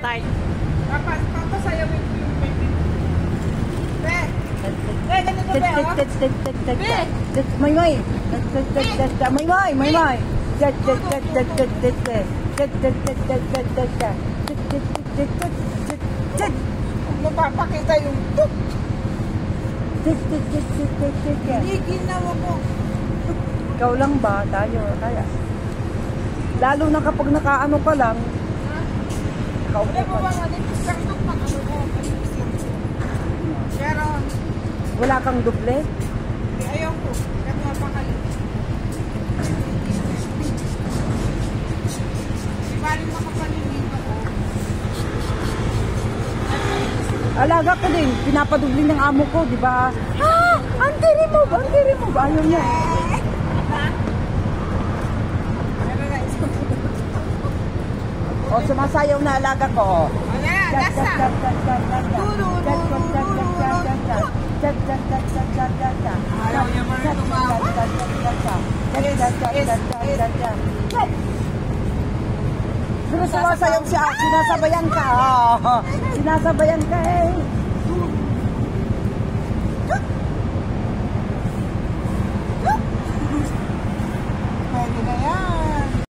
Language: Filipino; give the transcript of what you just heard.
Tay. Papasayawin ko yung baby. Be! Be, ganito be, oh. Be! May. Mapapakita yung tuk. Hindi ginawa ko. Ikaw lang ba? Tayo, kaya. Lalo na kapag nakaano ka lang. Wala mo ba nga dito sa tuk pag ano ko? Pero, Wala kang duble? ayaw ko. Kaya mapakalit. Di ba rin makapalimito ko? Alaga ko din. Pinapadubli ng amo ko, di ba? Anti-remove. Ayaw niya. O, sumasayaw na alaga ko. Wala, gasa. Ayaw niya pa rin tumawa. Pero sumasayaw siya. Sinasabayan ka. Sinasabayan ka eh.